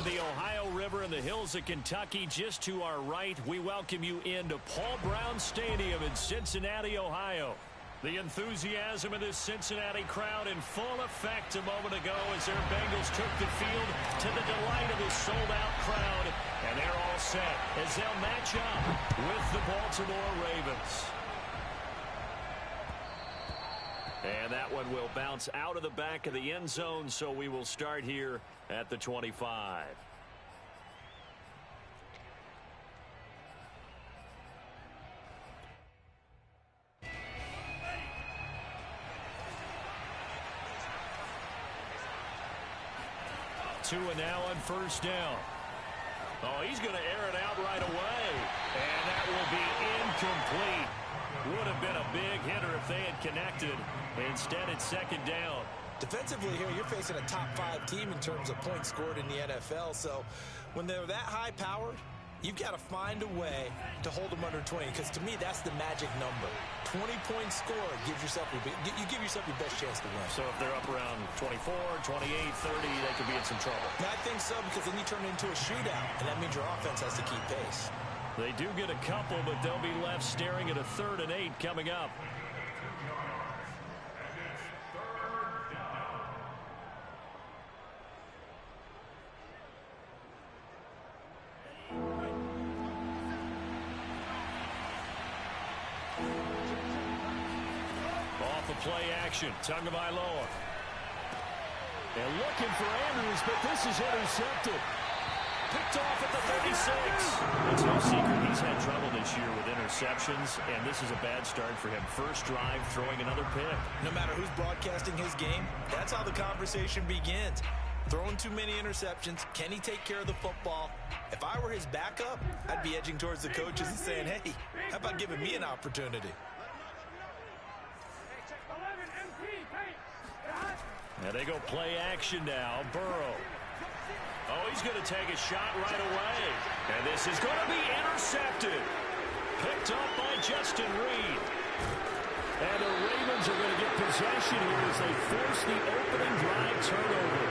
with the Ohio River and the hills of Kentucky just to our right, we welcome you into Paul Brown Stadium in Cincinnati, Ohio. The enthusiasm of this Cincinnati crowd in full effect a moment ago as their Bengals took the field to the delight of this sold-out crowd. And they're all set as they'll match up with the Baltimore Ravens. And that one will bounce out of the back of the end zone, so we will start here at the 25. Tua now on first down. Oh, he's going to air it out right away. And that will be incomplete. Would have been a big hitter if they had connected. Instead, it's second down. Defensively here, you're facing a top-5 team in terms of points scored in the NFL. So when they're that high-powered, you've got to find a way to hold them under 20. Because to me, that's the magic number. 20-point score gives yourself you give yourself your best chance to win. So if they're up around 24, 28, 30, they could be in some trouble. I think so, because then you turn it into a shootout, and that means your offense has to keep pace. They do get a couple, but they'll be left staring at a 3rd and 8 coming up. Off the play action, Tagovailoa. And looking for Andrews, but this is intercepted. Picked off at the 36. It's no secret he's had trouble this year with interceptions, and this is a bad start for him. First drive, throwing another pick. No matter who's broadcasting his game, that's how the conversation begins. Throwing too many interceptions. Can he take care of the football? If I were his backup, I'd be edging towards the coaches and saying, hey, how about giving me an opportunity? Now they go play action now. Burrow. Oh, he's going to take a shot right away. And this is going to be intercepted. Picked up by Justin Reed. And the Ravens are going to get possession here as they force the opening drive turnover.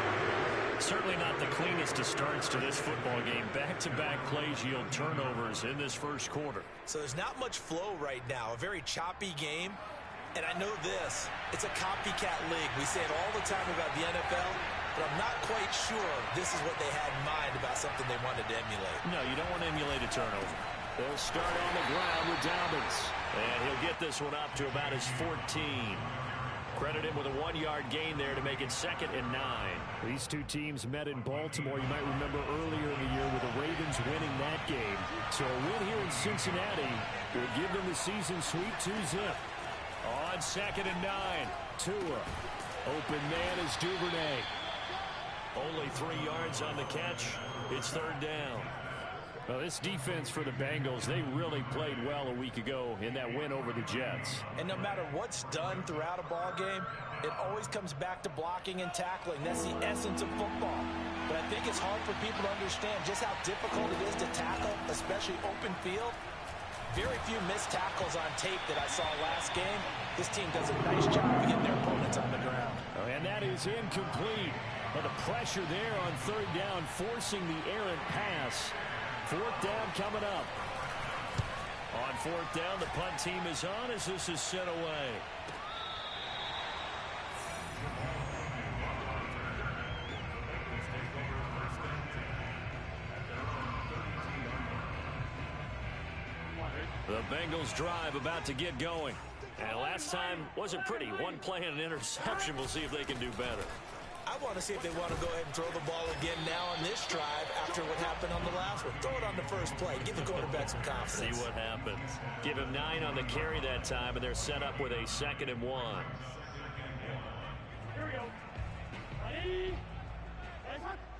Certainly not the cleanest of starts to this football game. Back-to-back plays yield turnovers in this first quarter. So there's not much flow right now. A very choppy game. And I know this. It's a copycat league. We say it all the time about the NFL. But I'm not quite sure this is what they had in mind about something they wanted to emulate. No, you don't want to emulate a turnover. They'll start on the ground with Dobbins. And he'll get this one up to about his 14. Credit him with a 1-yard gain there to make it 2nd and 9. These two teams met in Baltimore. You might remember earlier in the year with the Ravens winning that game. So a win here in Cincinnati will give them the season sweep 2-zip. On 2nd and 9, Tua. Open man is Duvernay. Only 3 yards on the catch. It's 3rd down. Well, this defense for the Bengals, they really played well a week ago in that win over the Jets. And no matter what's done throughout a ball game, it always comes back to blocking and tackling. That's the essence of football. But I think it's hard for people to understand just how difficult it is to tackle, especially open field. Very few missed tackles on tape that I saw last game. This team does a nice job of getting their opponents on the ground. Oh, and that is incomplete. But the pressure there on 3rd down, forcing the errant pass. 4th down coming up. On 4th down, the punt team is on as this is sent away. The Bengals drive about to get going. And last time wasn't pretty. One play and an interception. We'll see if they can do better. I want to see if they want to go ahead and throw the ball again now on this drive after what happened on the last one. Throw it on the first play. Give the quarterback some confidence. See what happens. Give him 9 on the carry that time, and they're set up with a 2nd and 1. Here we go. Ready? 11.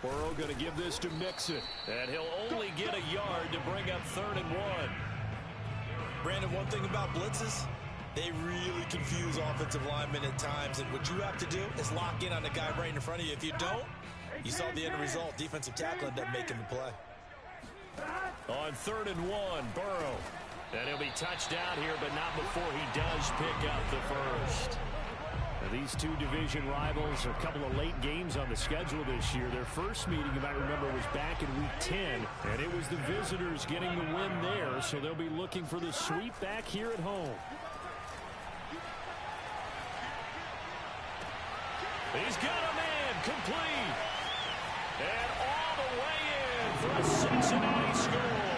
Burrow going to give this to Mixon. And he'll only get a yard to bring up 3rd and 1. Brandon, one thing about blitzes, they really confuse offensive linemen at times. And what you have to do is lock in on the guy right in front of you. If you don't, you saw the end result. Defensive tackle ended up making the play. On 3rd and 1, Burrow. And he'll be touched down here, but not before he does pick up the first. Now, these two division rivals, a couple of late games on the schedule this year. Their first meeting, you might remember, was back in Week 10, and it was the visitors getting the win there, so they'll be looking for the sweep back here at home. He's got a man complete. And all the way in for a Cincinnati score.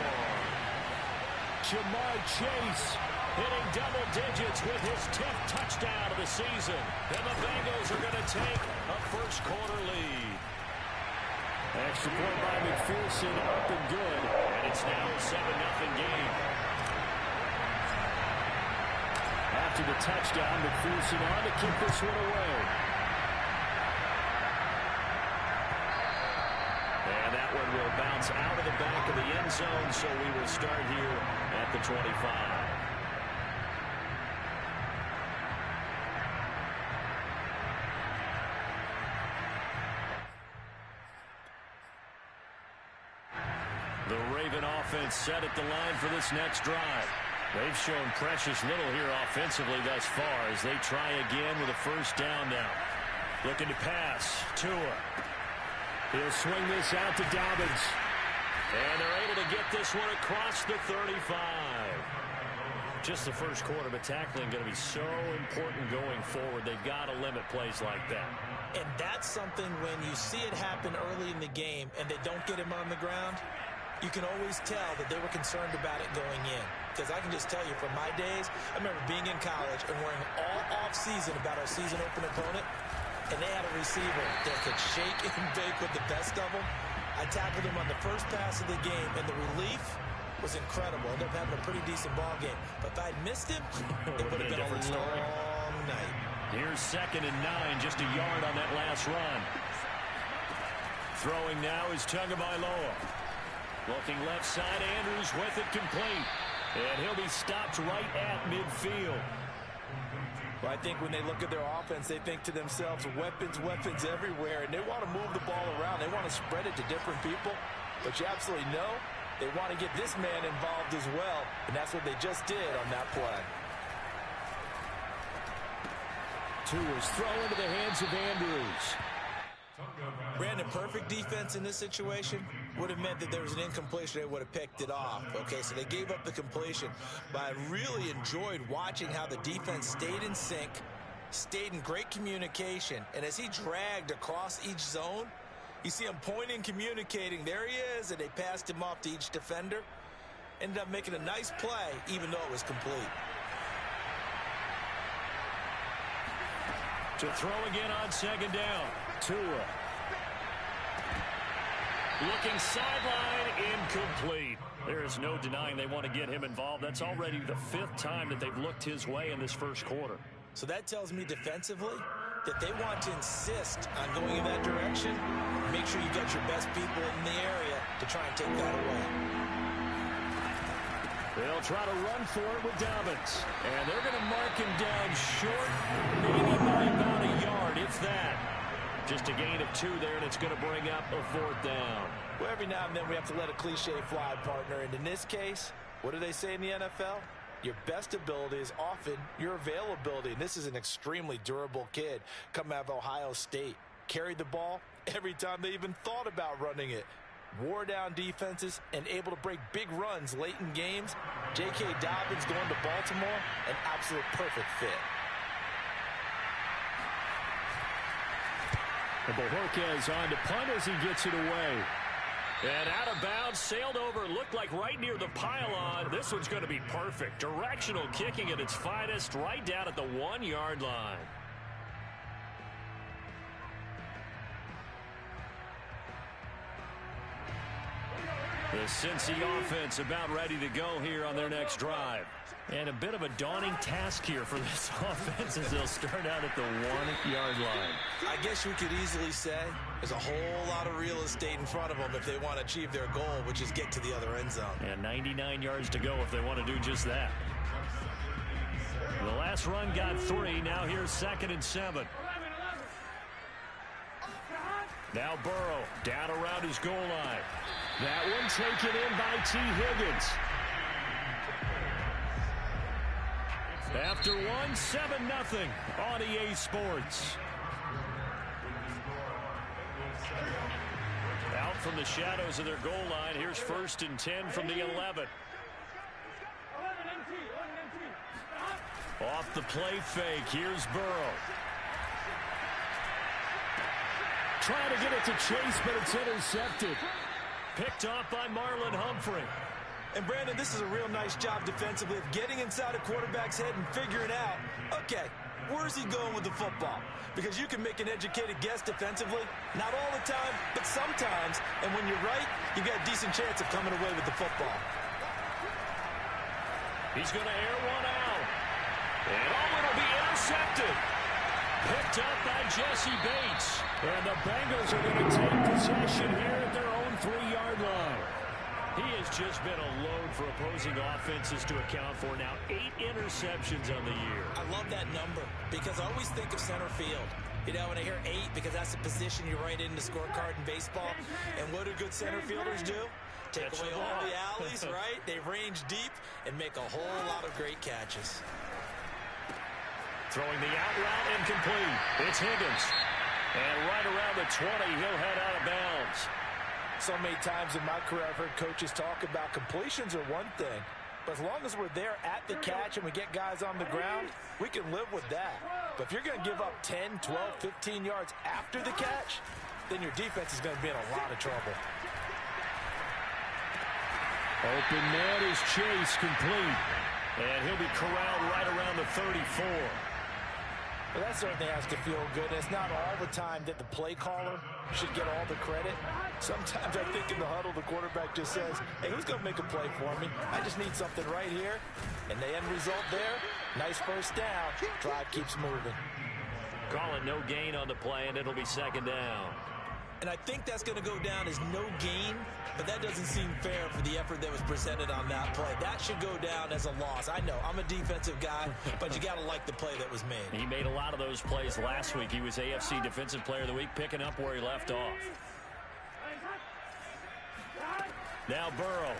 Jamar Chase hitting double digits with his 10th touchdown of the season. And the Bengals are going to take a first quarter lead. Extra point by McPherson, up and good. And it's now a 7-0 game. After the touchdown, McPherson on to kick this one away. And that one will bounce out of the back of the end zone, so we will start here at the 25. The Raven offense set at the line for this next drive. They've shown precious little here offensively thus far as they try again with a first down now. Looking to pass. Tua. He'll swing this out to Dobbins. And they're able to get this one across the 35. Just the first quarter, but tackling going to be so important going forward. They've got to limit plays like that. And that's something when you see it happen early in the game and they don't get him on the ground, you can always tell that they were concerned about it going in. Because I can just tell you from my days, I remember being in college and worrying all off-season about our season open opponent, and they had a receiver that could shake and bake with the best of them. I tackled him on the first pass of the game, and the relief was incredible. Ended up having a pretty decent ball game. But if I'd missed him, it would have been a long night. Here's 2nd and 9, just a yard on that last run. Throwing now is Tagovailoa. Looking left side, Andrews with it complete. And he'll be stopped right at midfield. Well, I think when they look at their offense, they think to themselves, weapons, weapons everywhere, and they want to move the ball around. They want to spread it to different people, but you absolutely know they want to get this man involved as well, and that's what they just did on that play. Tua's throw into the hands of Andrews. Brandon, perfect defense in this situation would have meant that there was an incompletion. They would have picked it off. Okay, so they gave up the completion. But I really enjoyed watching how the defense stayed in sync, stayed in great communication. And as he dragged across each zone, you see him pointing, communicating. There he is, and they passed him off to each defender. Ended up making a nice play, even though it was complete. To throw again on 2nd down. Tua. Looking sideline, incomplete. There is no denying they want to get him involved. That's already the 5th time that they've looked his way in this first quarter. So that tells me defensively that they want to insist on going in that direction. Make sure you got your best people in the area to try and take that away. They'll try to run for it with Dobbins. And they're going to mark him down short, maybe by about a yard, if that. Just a gain of 2 there, and it's going to bring up a 4th down. Well, every now and then we have to let a cliche fly, partner. And in this case, what do they say in the NFL? Your best ability is often your availability. And this is an extremely durable kid coming out of Ohio State. Carried the ball every time they even thought about running it. Wore down defenses and able to break big runs late in games. J.K. Dobbins going to Baltimore, an absolute perfect fit. And Bojorquez on to punt as he gets it away. And out of bounds, sailed over, looked like right near the pylon. This one's going to be perfect. Directional kicking at its finest, right down at the 1-yard line. The Cincy offense about ready to go here on their next drive. And a bit of a daunting task here for this offense as they'll start out at the 1-yard line. I guess you could easily say there's a whole lot of real estate in front of them if they want to achieve their goal, which is get to the other end zone. And 99 yards to go if they want to do just that. The last run got 3. Now here's 2nd and 7. Now Burrow down around his goal line. That one taken in by T. Higgins. After one, 7-0 on EA Sports. Out from the shadows of their goal line. Here's 1st and 10 from the 11. Off the play fake. Here's Burrow. Trying to get it to Chase, but it's intercepted. Picked off by Marlon Humphrey. And, Brandon, this is a real nice job defensively of getting inside a quarterback's head and figuring out, okay, where's he going with the football? Because you can make an educated guess defensively. Not all the time, but sometimes. And when you're right, you've got a decent chance of coming away with the football. He's going to air one out. And it'll be intercepted. Picked up by Jesse Bates. And the Bengals are going to take possession here at their own 3-yard line. He has just been a load for opposing offenses to account for. Now 8 interceptions on the year. I love that number because I always think of center field. You know, when I hear 8, because that's the position you write in the scorecard in baseball. And what do good center fielders do? Take away all the alleys, right? They range deep and make a whole lot of great catches. Throwing the out route incomplete. It's Higgins. And right around the 20, he'll head out of bounds. So many times in my career I've heard coaches talk about completions are one thing, but as long as we're there at the catch and we get guys on the ground, we can live with that. But if you're going to give up 10, 12, 15 yards after the catch, then your defense is going to be in a lot of trouble. Open man is Chase, complete. And he'll be corralled right around the 34. Well, that certainly has to feel good. It's not all the time that the play caller should get all the credit. Sometimes I think in the huddle, the quarterback just says, hey, who's going to make a play for me? I just need something right here. And the end result there, nice first down. Drive keeps moving. Calling no gain on the play, and it'll be 2nd down. And I think that's going to go down as no gain, but that doesn't seem fair for the effort that was presented on that play. That should go down as a loss. I know, I'm a defensive guy, but you got to like the play that was made. He made a lot of those plays last week. He was AFC Defensive Player of the Week, picking up where he left off. Now Burrow.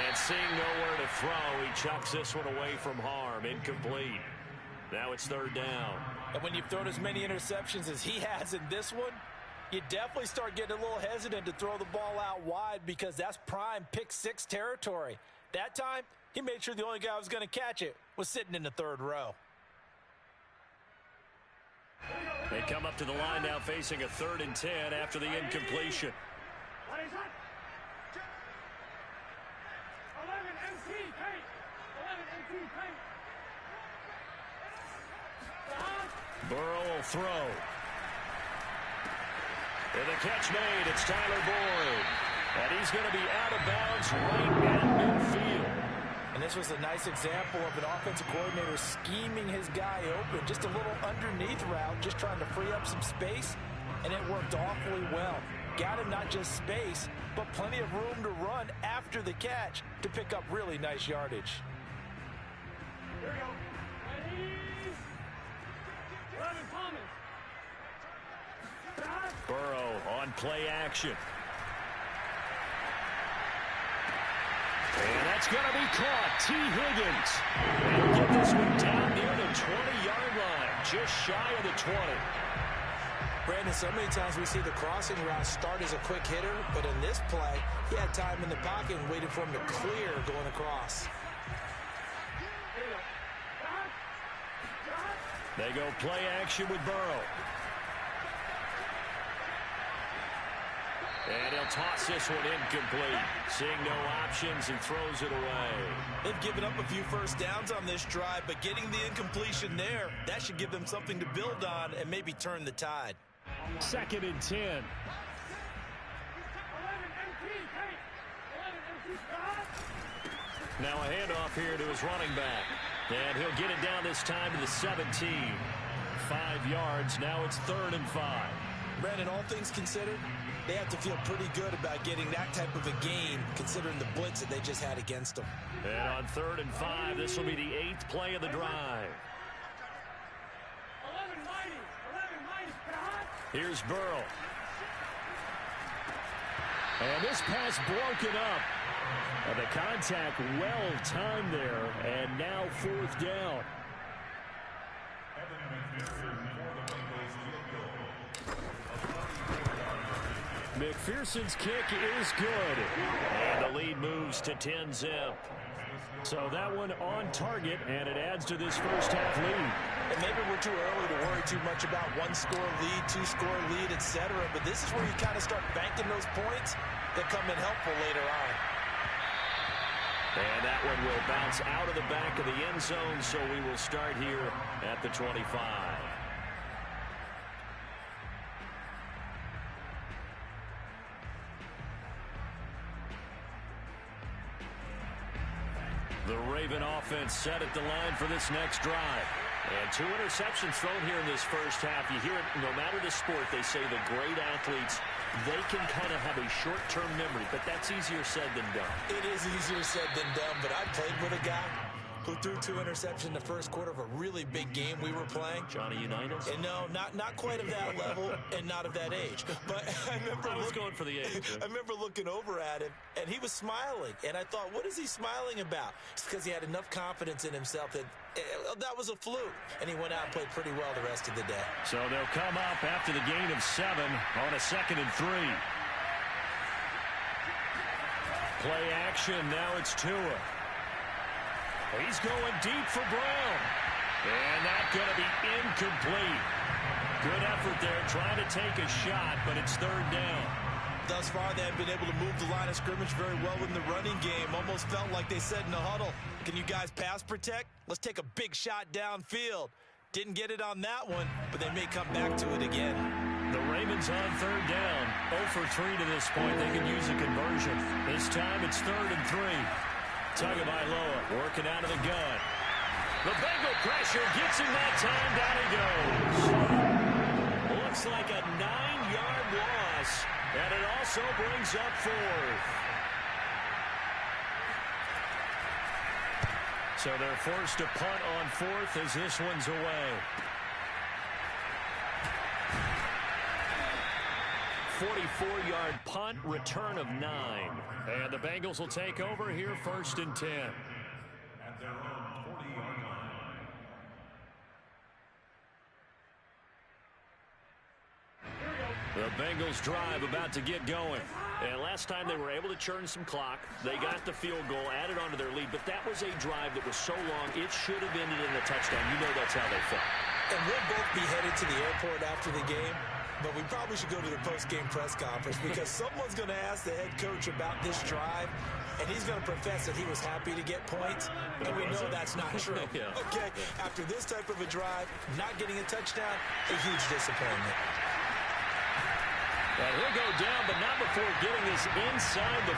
And seeing nowhere to throw, he chucks this one away from harm. Incomplete. Now it's 3rd down. And when you've thrown as many interceptions as he has in this one, you definitely start getting a little hesitant to throw the ball out wide because that's prime pick 6 territory. That time, he made sure the only guy who was going to catch it was sitting in the 3rd row. They come up to the line now facing a 3rd and 10 after the incompletion. Burrow will throw. And the catch made. It's Tyler Boyd. And he's going to be out of bounds right at midfield. And this was a nice example of an offensive coordinator scheming his guy open. Just a little underneath route, just trying to free up some space. And it worked awfully well. Got him not just space, but plenty of room to run after the catch to pick up really nice yardage. Here we go. Burrow on play action. And that's going to be caught. T. Higgins. And he'll get this one down near the 20-yard line, just shy of the 20. Brandon, so many times we see the crossing route start as a quick hitter, but in this play, he had time in the pocket and waited for him to clear going across. They go play action with Burrow. And he'll toss this one incomplete. Seeing no options and throws it away. They've given up a few first downs on this drive, but getting the incompletion there, that should give them something to build on and maybe turn the tide. 2nd and 10. Now a handoff here to his running back. And he'll get it down this time to the 17. 5 yards. Now it's 3rd and 5. Brandon, all things considered, they have to feel pretty good about getting that type of a gain considering the blitz that they just had against them. And on 3rd and 5, this will be the 8th play of the drive. Here's Burrow. And this pass broken up. The contact well timed there, and now fourth down. McPherson's kick is good, and the lead moves to 10-zip. So that one on target, and it adds to this first half lead. And maybe we're too early to worry too much about one-score lead, two-score lead, etc. But this is where you kind of start banking those points that come in helpful later on. And that one will bounce out of the back of the end zone, so we will start here at the 25. The Raven offense set at the line for this next drive. And 2 interceptions thrown here in this first half. You hear it, no matter the sport, they say the great athletes, they can kind of have a short-term memory, but that's easier said than done. It is easier said than done, but I played with a guy who threw 2 interceptions in the first quarter of a really big game we were playing. Johnny Unitas? And no, not quite of that level and not of that age. But I was going for the age. I remember looking over at him, and he was smiling. And I thought, what is he smiling about? It's because he had enough confidence in himself that that was a fluke. And he went out and played pretty well the rest of the day. So they'll come up after the gain of 7 on a 2nd and 3. Play action, now it's Tua. He's going deep for Brown. And that's going to be incomplete. Good effort there, trying to take a shot, but it's 3rd down. Thus far, they have been able to move the line of scrimmage very well in the running game. Almost felt like they said in the huddle, can you guys pass protect? Let's take a big shot downfield. Didn't get it on that one, but they may come back to it again. The Ravens on 3rd down. 0 for 3 to this point. They can use a conversion. This time it's 3rd and 3. Tagovailoa working out of the gun. The Bengal pressure gets him that time. Down he goes. Looks like a 9-yard loss, and it also brings up 4th. So they're forced to punt on 4th as this one's away. 44-yard punt, return of 9. And the Bengals will take over here 1st and 10. At their own 40-yard line. The Bengals drive about to get going. And last time they were able to churn some clock. They got the field goal, added onto their lead. But that was a drive that was so long, it should have ended in a touchdown. You know that's how they felt. And we'll both be headed to the airport after the game. But we probably should go to the post-game press conference because someone's going to ask the head coach about this drive, and he's going to profess that he was happy to get points, and we know that's not true. Yeah. Okay, after this type of a drive, not getting a touchdown, a huge disappointment. And he'll go down, but not before getting this inside the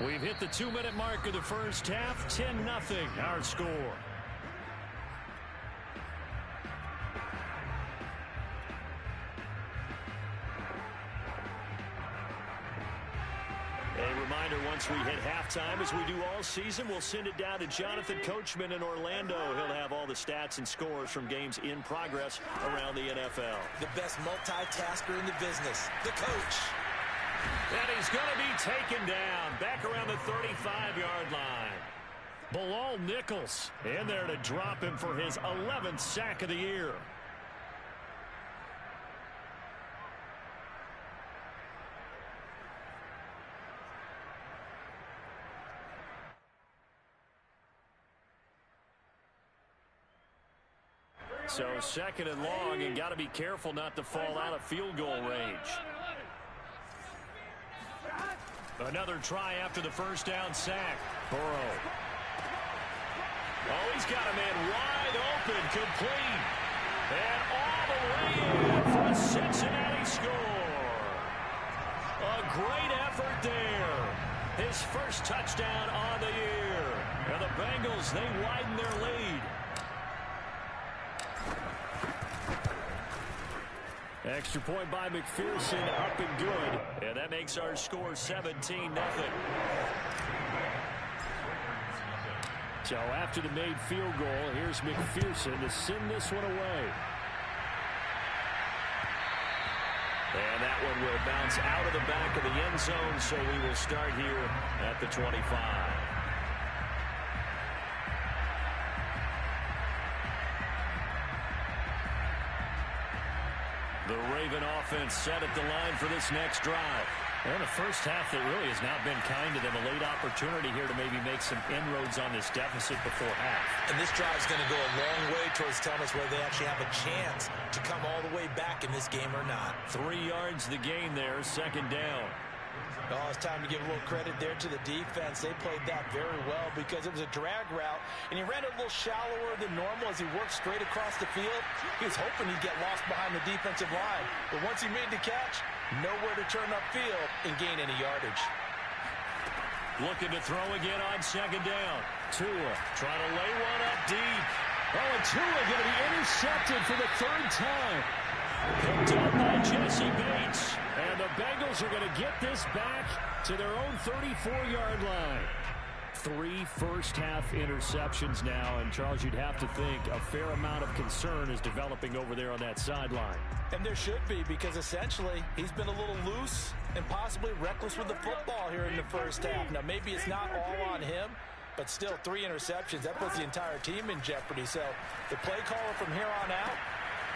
30. We've hit the 2-minute mark of the first half. 10-0 our score. A reminder, once we hit halftime, as we do all season, we'll send it down to Jonathan Coachman in Orlando. He'll have all the stats and scores from games in progress around the NFL. The best multitasker in the business, the coach. And he's going to be taken down back around the 35-yard line. Bilal Nichols in there to drop him for his 11th sack of the year. So 2nd and long, and got to be careful not to fall out of field goal range. Another try after the first down sack. Burrow. Oh, he's got a man wide open, complete. And all the way in for a Cincinnati score. A great effort there. His first touchdown on the year. And the Bengals, they widen their lead. Extra point by McPherson, up and good. And that makes our score 17-0. So after the made field goal, here's McPherson to send this one away. will bounce out of the back of the end zone, so we will start here at the 25. The Raven offense set at the line for this next drive. Well, the first half that really has not been kind to them. A late opportunity here to maybe make some inroads on this deficit before half. And this drive is going to go a long way towards telling us whether they actually have a chance to come all the way back in this game or not. 3 yards the gain there, second down. Oh, it's time to give a little credit there to the defense. They played that very well because it was a drag route, and he ran it a little shallower than normal as he worked straight across the field. He was hoping he'd get lost behind the defensive line, but once he made the catch, nowhere to turn upfield and gain any yardage. Looking to throw again on second down. Tua trying to lay one up deep. Oh, and Tua going to be intercepted for the third time. Picked up by Jesse Bates. And the Bengals are going to get this back to their own 34-yard line. 3 first-half interceptions now, and Charles, you'd have to think a fair amount of concern is developing over there on that sideline. And there should be, because essentially he's been a little loose and possibly reckless with the football here in the first half. Now, maybe it's not all on him, but still 3 interceptions. That puts the entire team in jeopardy. So the play caller from here on out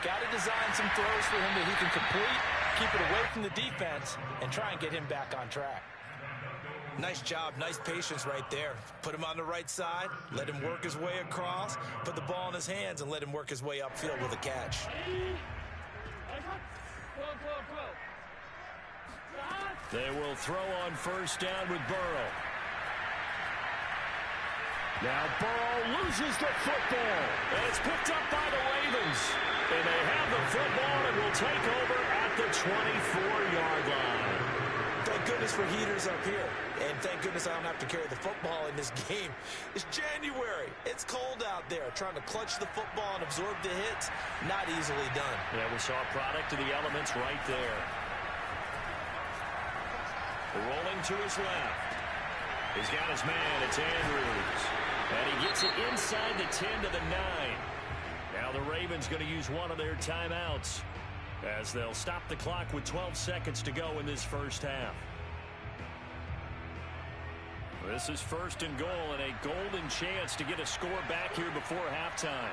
got to design some throws for him that he can complete, keep it away from the defense, and try and get him back on track. Nice job, nice patience right there. Put him on the right side, let him work his way across, put the ball in his hands, and let him work his way upfield with a catch. They will throw on first down with Burrow. Now Burrow loses the football. And it's picked up by the Ravens. And they have the football and will take over at the 24-yard line. Thank goodness for heaters up here. And thank goodness I don't have to carry the football in this game. It's January. It's cold out there. Trying to clutch the football and absorb the hits, not easily done. Yeah, we saw a product of the elements right there. Rolling to his left. He's got his man. It's Andrews. And he gets it inside the 10 to the 9. Now the Ravens going to use one of their timeouts as they'll stop the clock with 12 seconds to go in this first half. This is first and goal and a golden chance to get a score back here before halftime.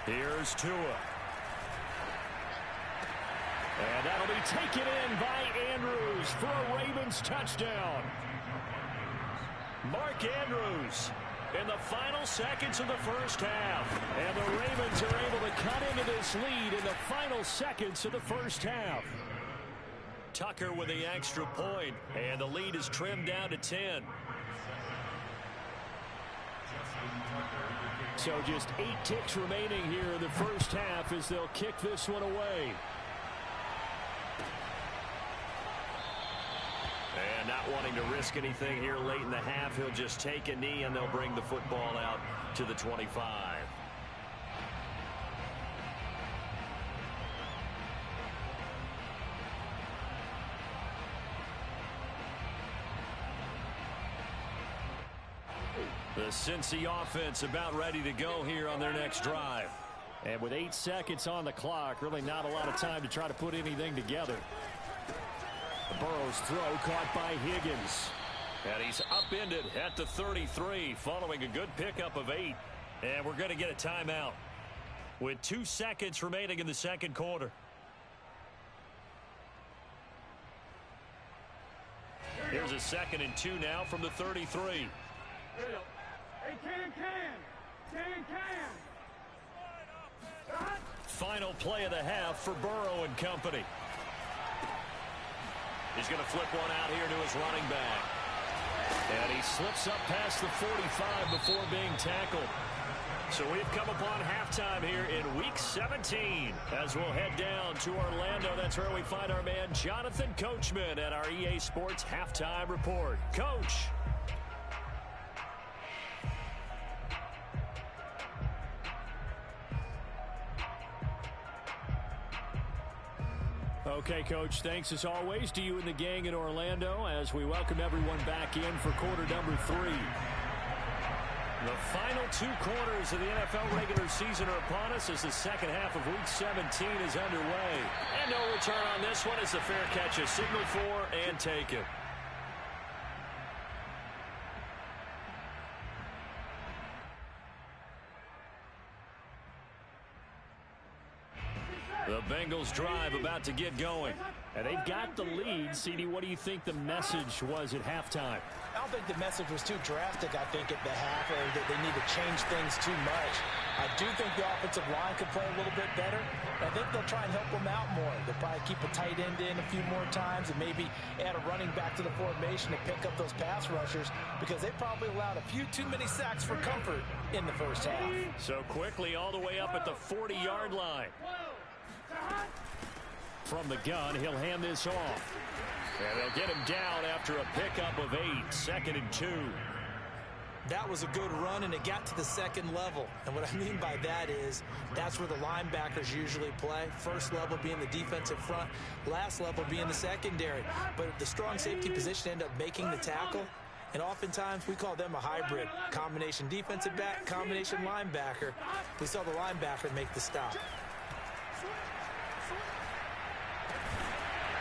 Here's Tua. And that'll be taken in by Andrews for a Ravens touchdown. Mark Andrews in the final seconds of the first half. And the Ravens are able to cut into this lead in the final seconds of the first half. Tucker with the extra point, and the lead is trimmed down to 10. So just 8 ticks remaining here in the first half as they'll kick this one away. And not wanting to risk anything here late in the half, he'll just take a knee and they'll bring the football out to the 25. The Cincy offense about ready to go here on their next drive. And with 8 seconds on the clock, really not a lot of time to try to put anything together. Burrow's throw caught by Higgins. And he's upended at the 33 following a good pickup of 8. And we're going to get a timeout with 2 seconds remaining in the second quarter. Here's a 2nd and 2 now from the 33. Final play of the half for Burrow and company. He's going to flip one out here to his running back. And he slips up past the 45 before being tackled. So we've come upon halftime here in Week 17. As we'll head down to Orlando, that's where we find our man Jonathan Coachman at our EA Sports Halftime Report. Coach. Okay, Coach, thanks as always to you and the gang in Orlando as we welcome everyone back in for quarter number 3. The final 2 quarters of the NFL regular season are upon us as the second half of Week 17 is underway. And no return on this one as the fair catch is signaled for and taken. The Bengals drive about to get going. And they've got the lead. CD, what do you think the message was at halftime? I don't think the message was too drastic, I think, at the half, or that they need to change things too much. I do think the offensive line could play a little bit better. I think they'll try and help them out more. They'll probably keep a tight end in a few more times and maybe add a running back to the formation to pick up those pass rushers, because they probably allowed a few too many sacks for comfort in the first half. So quickly all the way up at the 40-yard line. From the gun, he'll hand this off. And they'll get him down after a pickup of 8, 2nd and 2. That was a good run, and it got to the second level. And what I mean by that is that's where the linebackers usually play. First level being the defensive front, last level being the secondary. But the strong safety position ended up making the tackle. And oftentimes we call them a hybrid. Combination defensive back, combination linebacker. We saw the linebacker make the stop.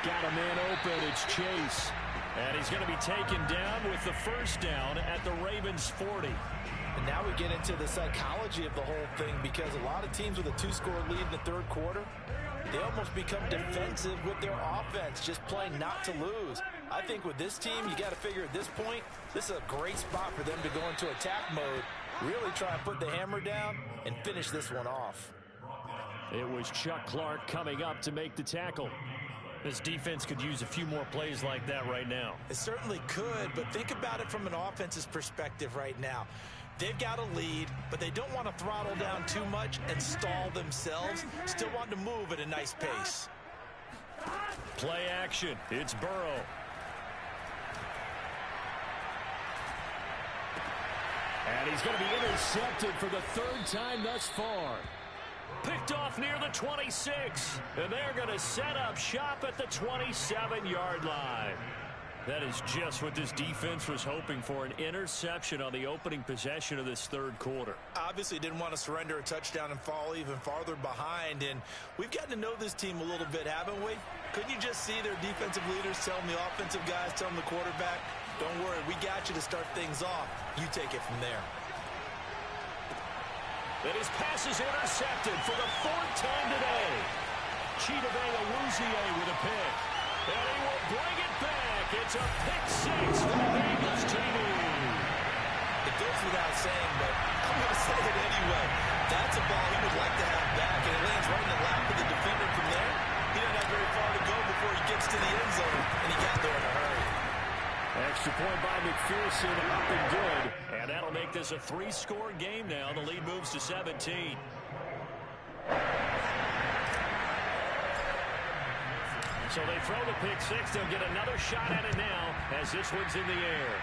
Got a man open. It's Chase. And he's going to be taken down with the first down at the Ravens' 40. And now we get into the psychology of the whole thing, because a lot of teams with a 2-score lead in the third quarter, they almost become defensive with their offense, just playing not to lose. I think with this team, you got to figure at this point, this is a great spot for them to go into attack mode, really try and put the hammer down and finish this one off. It was Chuck Clark coming up to make the tackle. This defense could use a few more plays like that right now. It certainly could, but think about it from an offense's perspective right now. They've got a lead, but they don't want to throttle down too much and stall themselves. Still want to move at a nice pace. Play action. It's Burrow. And he's going to be intercepted for the 3rd time thus far. Picked off near the 26. And they're going to set up shop at the 27-yard line. That is just what this defense was hoping for, an interception on the opening possession of this third quarter. Obviously didn't want to surrender a touchdown and fall even farther behind. And we've gotten to know this team a little bit, haven't we? Couldn't you just see their defensive leaders telling the offensive guys, telling the quarterback, don't worry, we got you to start things off. You take it from there. And his pass is intercepted for the 4th time today. Chidobe with a pick. And he will bring it back. It's a pick 6 for the Bengals team. It goes without saying, but I'm going to say it anyway. That's a ball he would like to have back, and it lands right in the lap of the defender from there. He doesn't have very far to go before he gets to the end zone, and he got there in a hurry. Extra point by McPherson, up and good. And that'll make this a 3-score game now. The lead moves to 17. So they throw the pick 6. They'll get another shot at it now as this one's in the air.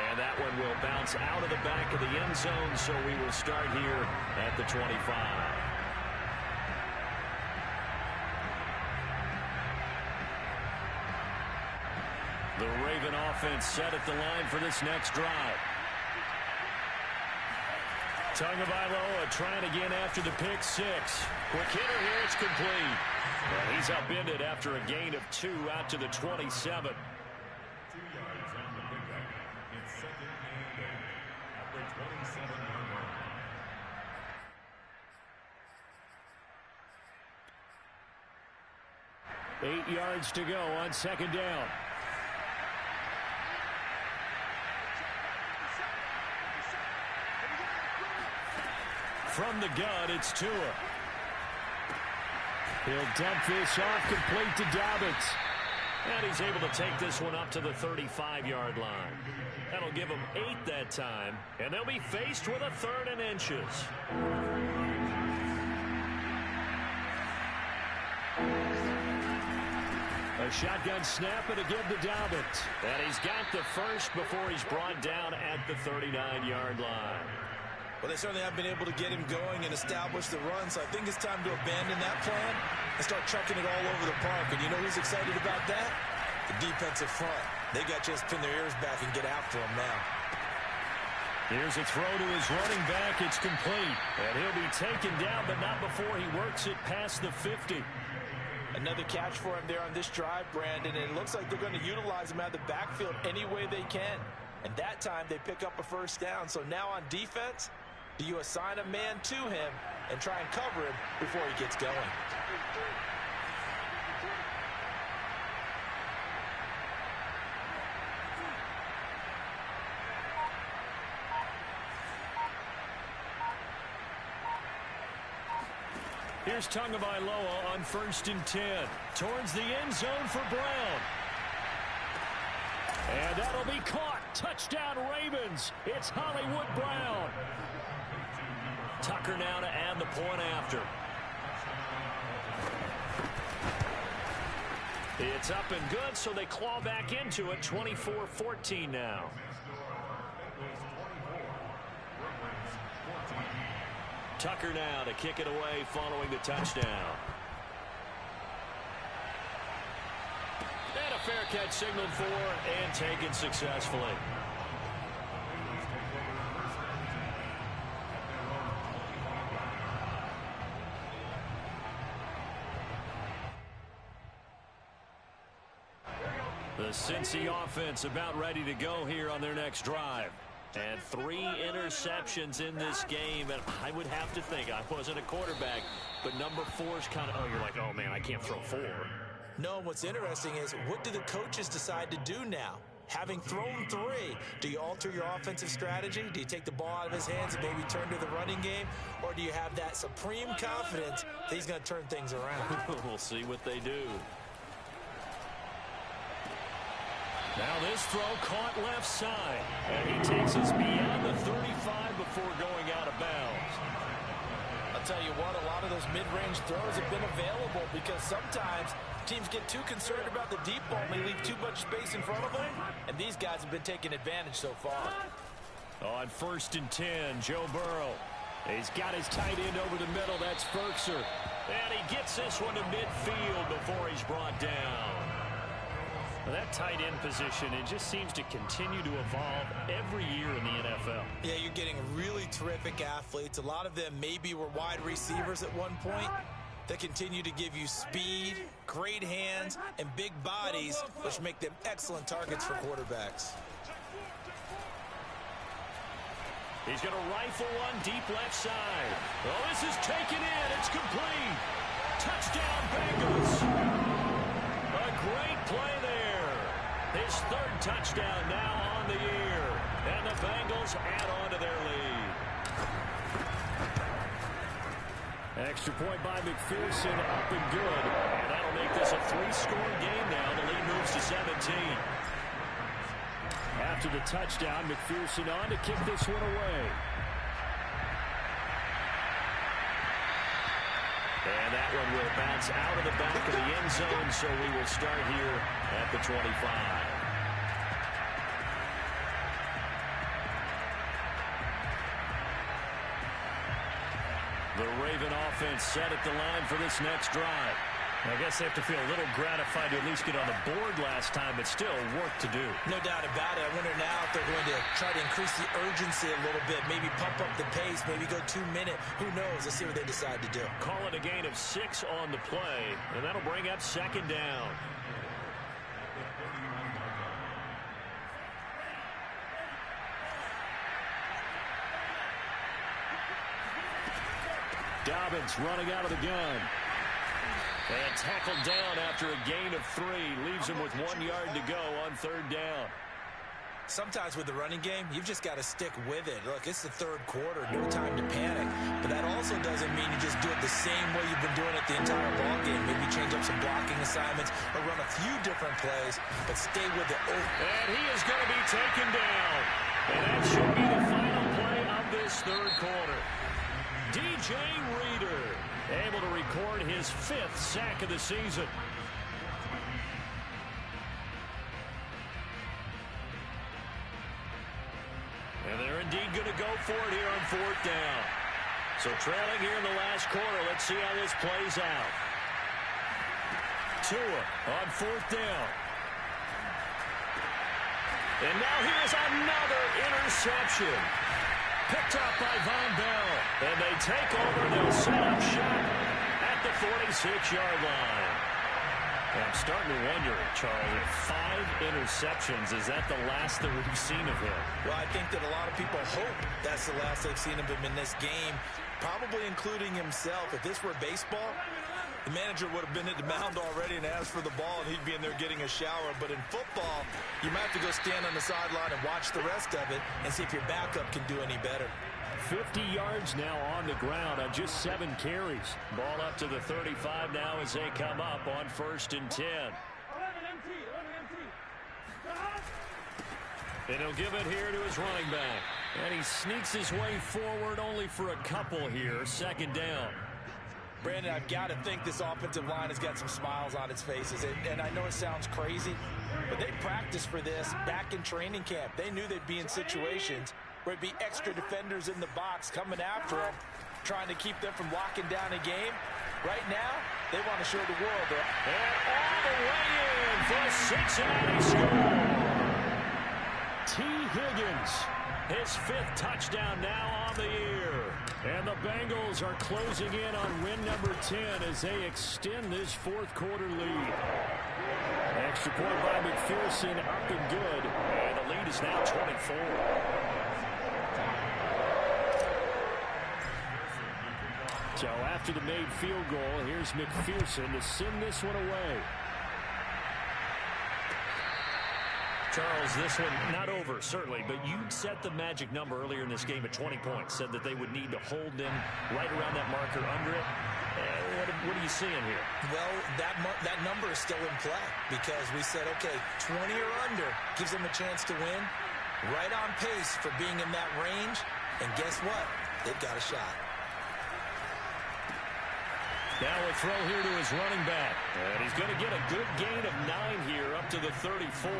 And that one will bounce out of the back of the end zone, so we will start here at the 25. The Raven offense set at the line for this next drive. Tagovailoa trying again after the pick 6. Quick hitter here, it's complete. And he's upended after a gain of 2 out to the 27. 2 yards on the pickup. It's 2nd and 8 at the 27-yard line. 8 yards to go on 2nd down. From the gun, it's Tua. He'll dump this off complete to Dobbins. And he's able to take this one up to the 35-yard line. That'll give them 8 that time, and they'll be faced with a 3rd and inches. A shotgun snap and a give to Dobbins. And he's got the first before he's brought down at the 39-yard line. Well, they certainly have been able to get him going and establish the run, so I think it's time to abandon that plan and start chucking it all over the park. And you know who's excited about that? The defensive front. They got to just pin their ears back and get after him now. Here's a throw to his running back. It's complete. And he'll be taken down, but not before he works it past the 50. Another catch for him there on this drive, Brandon. And it looks like they're going to utilize him out of the backfield any way they can. And that time they pick up a first down. So now on defense, do you assign a man to him and try and cover him before he gets going? Here's Tagovailoa on 1st and 10. Towards the end zone for Brown. And that'll be caught. Touchdown Ravens. It's Hollywood Brown. Tucker now to add the point after. It's up and good, so they claw back into it. 24-14 now. Tucker now to kick it away following the touchdown. And a fair catch signaled for and taken successfully. The Cincy offense about ready to go here on their next drive. And 3 interceptions in this game, and I would have to think, I wasn't a quarterback, but number 4 is kind of, oh, you're like, oh, man, I can't throw 4. No, what's interesting is, what do the coaches decide to do now? Having thrown 3, do you alter your offensive strategy? Do you take the ball out of his hands and maybe turn to the running game? Or do you have that supreme confidence that he's going to turn things around? We'll see what they do. Now this throw caught left side. And he takes us beyond the 35 before going out of bounds. I'll tell you what, a lot of those mid-range throws have been available because sometimes teams get too concerned about the deep ball and they leave too much space in front of them. And these guys have been taking advantage so far. On 1st and 10, Joe Burrow. He's got his tight end over the middle. That's Ferkser. And he gets this one to midfield before he's brought down. That tight end position, it just seems to continue to evolve every year in the NFL. Yeah, you're getting really terrific athletes. A lot of them maybe were wide receivers at one point. They continue to give you speed, great hands, and big bodies, which make them excellent targets for quarterbacks. He's going to rifle one deep left side. Oh, this is taken in. It's complete. Touchdown, Bengals. A great play there. His 3rd touchdown now on the year. And the Bengals add on to their lead. Extra point by McPherson, up and good. And that'll make this a 3-score game now. The lead moves to 17. After the touchdown, McPherson on to kick this one away. And that one will bounce out of the back of the end zone, so we will start here at the 25. The Raven offense set at the line for this next drive. I guess they have to feel a little gratified to at least get on the board last time, but still work to do. No doubt about it. I wonder now if they're going to try to increase the urgency a little bit, maybe pump up the pace, maybe go 2-minute. Who knows? Let's see what they decide to do. Call it a gain of 6 on the play, and that'll bring up 2nd down. Dobbins running out of the gun. And tackled down after a gain of 3. Leaves him with 1 yard to go on 3rd down. Sometimes with the running game, you've just got to stick with it. Look, it's the 3rd quarter, no time to panic. But that also doesn't mean you just do it the same way you've been doing it the entire ball game. Maybe change up some blocking assignments or run a few different plays, but stay with it. And he is going to be taken down. And that should be the final play of this 3rd quarter. DJ Reader able to record his 5th sack of the season. And they're indeed going to go for it here on 4th down. So trailing here in the last quarter, let's see how this plays out. Tua on 4th down. And now here's another interception. Picked up by Von Bell. And they take over. They'll set up shop at the 46-yard line. And I'm starting to wonder, Charles, if 5 interceptions, is that the last that we've seen of him? Well, I think that a lot of people hope that's the last they've seen of him in this game, probably including himself. If this were baseball, the manager would have been at the mound already and asked for the ball, and he'd be in there getting a shower. But in football, you might have to go stand on the sideline and watch the rest of it and see if your backup can do any better. 50 yards now on the ground on just 7 carries. Ball up to the 35 now as they come up on 1st and 10. And he'll give it here to his running back. And he sneaks his way forward only for a couple here. 2nd down. Brandon, I've got to think this offensive line has got some smiles on its faces. And I know it sounds crazy, but they practiced for this back in training camp. They knew they'd be in situations where it'd be extra defenders in the box coming after them, trying to keep them from locking down a game. Right now, they want to show the world that. And all the way in for a Cincinnati score. T. Higgins, his 5th touchdown now on the year. And the Bengals are closing in on win number 10 as they extend this 4th quarter lead. Extra point by McPherson, up and good. And the lead is now 24. So after the made field goal, here's McPherson to send this one away. Charles, this one not over, certainly, but you set the magic number earlier in this game at 20 points. Said that they would need to hold them right around that marker under it. What are you seeing here? Well, that number is still in play because we said, okay, 20 or under gives them a chance to win. Right on pace for being in that range. And guess what? They've got a shot. Now a throw here to his running back. And he's going to get a good gain of 9 here up to the 34.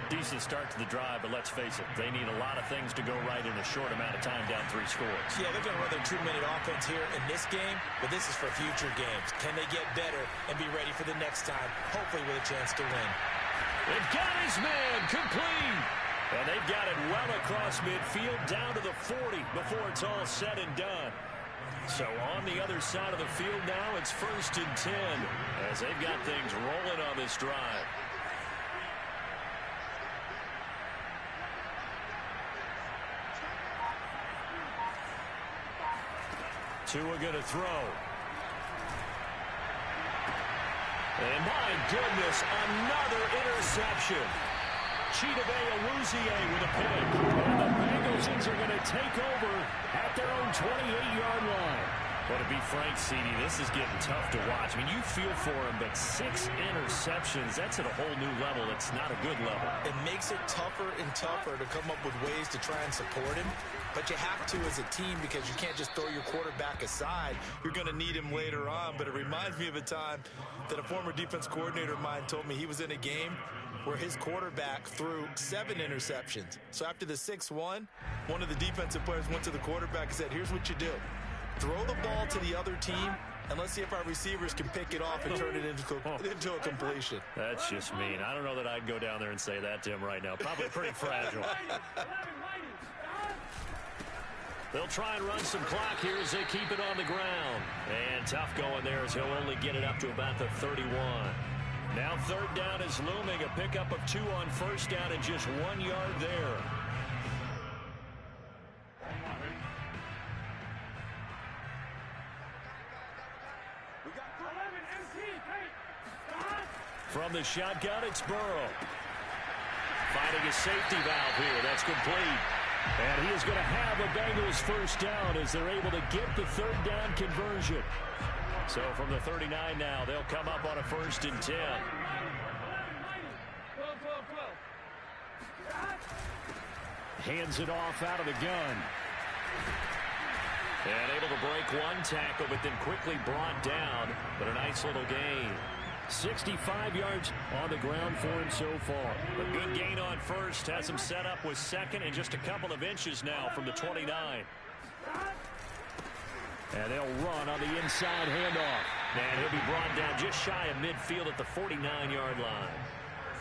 Decent start to the drive, but let's face it, they need a lot of things to go right in a short amount of time down 3 scores. Yeah, they're going to run their 2-minute offense here in this game, but this is for future games. Can they get better and be ready for the next time, hopefully with a chance to win? They've got his man complete. And they've got it well across midfield down to the 40 before it's all said and done. So on the other side of the field now, it's 1st and 10 as they've got things rolling on this drive. Tua going to throw. And my goodness, another interception. Chidobe Awuzie with a pick. And the Bengals are going to take over at their own 28-yard line. But to be frank, CD, this is getting tough to watch. I mean, you feel for him, but 6 interceptions, that's at a whole new level. It's not a good level. It makes it tougher and tougher to come up with ways to try and support him. But you have to as a team because you can't just throw your quarterback aside. You're going to need him later on. But it reminds me of a time that a former defense coordinator of mine told me he was in a game where his quarterback threw 7 interceptions. So after the 6th one of the defensive players went to the quarterback and said, here's what you do. Throw the ball to the other team, and let's see if our receivers can pick it off and turn it into a completion. That's just mean. I don't know that I'd go down there and say that to him right now. Probably pretty fragile. They'll try and run some clock here as they keep it on the ground. And tough going there as he'll only get it up to about the 31. Now 3rd down is looming. A pickup of 2 on 1st down and just 1 yard there. From the shotgun, it's Burrow. Finding a safety valve here. That's complete. And he is going to have a Bengals 1st down as they're able to get the 3rd down conversion. So from the 39 now, they'll come up on a 1st and 10. Hands it off out of the gun. And able to break 1 tackle, but then quickly brought down. But a nice little gain. 65 yards on the ground for him so far. A good gain on 1st. Has him set up with 2nd and just a couple of inches now from the 29. And they'll run on the inside handoff. And he'll be brought down just shy of midfield at the 49-yard line.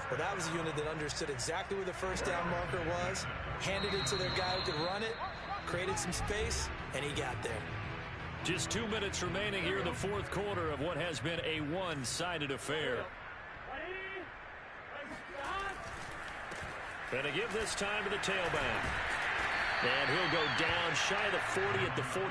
Well, that was a unit that understood exactly where the first down marker was, handed it to their guy who could run it, created some space, and he got there. Just 2 minutes remaining here in the fourth quarter of what has been a one-sided affair. And to give this time to the tailback. And he'll go down shy of the 40 at the 41.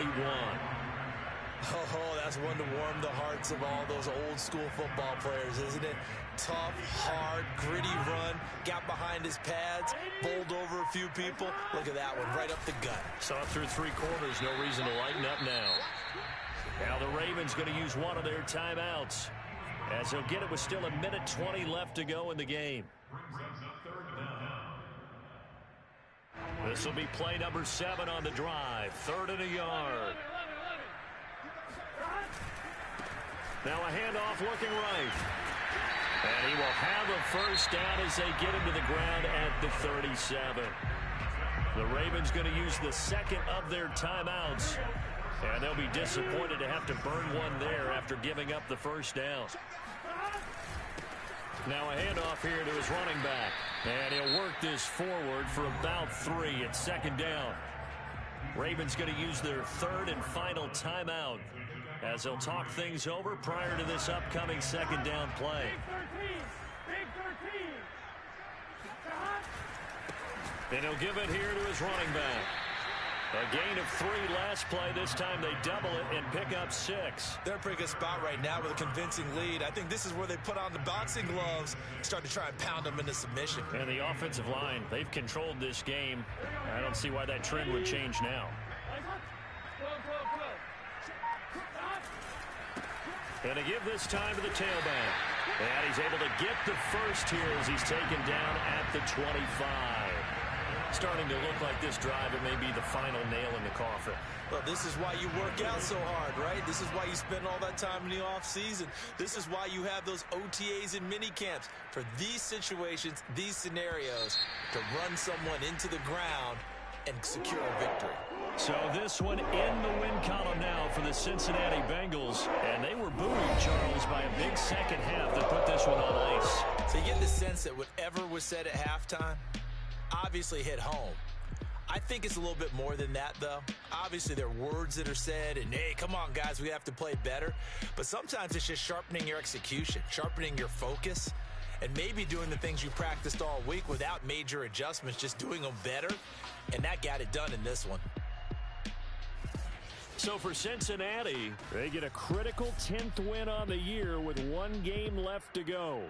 Oh, that's one to warm the hearts of all those old-school football players, isn't it? Tough, hard, gritty run, got behind his pads, bowled over a few people. Look at that one, right up the gut. Saw it through three quarters, no reason to lighten up now. Now the Ravens going to use one of their timeouts, as he'll get it with still 1:20 left to go in the game. This will be play number 7 on the drive. 3rd and a yard. Now a handoff looking right. And he will have a first down as they get him to the ground at the 37. The Ravens going to use the second of their timeouts. And they'll be disappointed to have to burn one there after giving up the first down. Now a handoff here to his running back. And he'll work this forward for about 3. It's second down. Ravens going to use their 3rd and final timeout, as they'll talk things over prior to this upcoming second down play. And he'll give it here to his running back. A gain of 3 last play. This time they double it and pick up 6. They're in a pretty good spot right now with a convincing lead. I think this is where they put on the boxing gloves, start to try and pound them into submission. And the offensive line, they've controlled this game. I don't see why that trend would change now. And to give this time to the tailback. And he's able to get the first here as he's taken down at the 25. Starting to look like this drive, it may be the final nail in the coffin. Well, this is why you work out so hard, right? This is why you spend all that time in the offseason. This is why you have those OTAs and mini camps. For these situations, these scenarios, to run someone into the ground and secure a victory. So this one in the win column now for the Cincinnati Bengals. And they were buoyed, Charles, by a big second half that put this one on ice. So you get the sense that whatever was said at halftime obviously hit home. I think it's a little bit more than that, though. Obviously, there are words that are said, and, hey, come on, guys, we have to play better. But sometimes it's just sharpening your execution, sharpening your focus, and maybe doing the things you practiced all week without major adjustments, just doing them better, and that got it done in this one. So for Cincinnati, they get a critical 10th win on the year with 1 game left to go.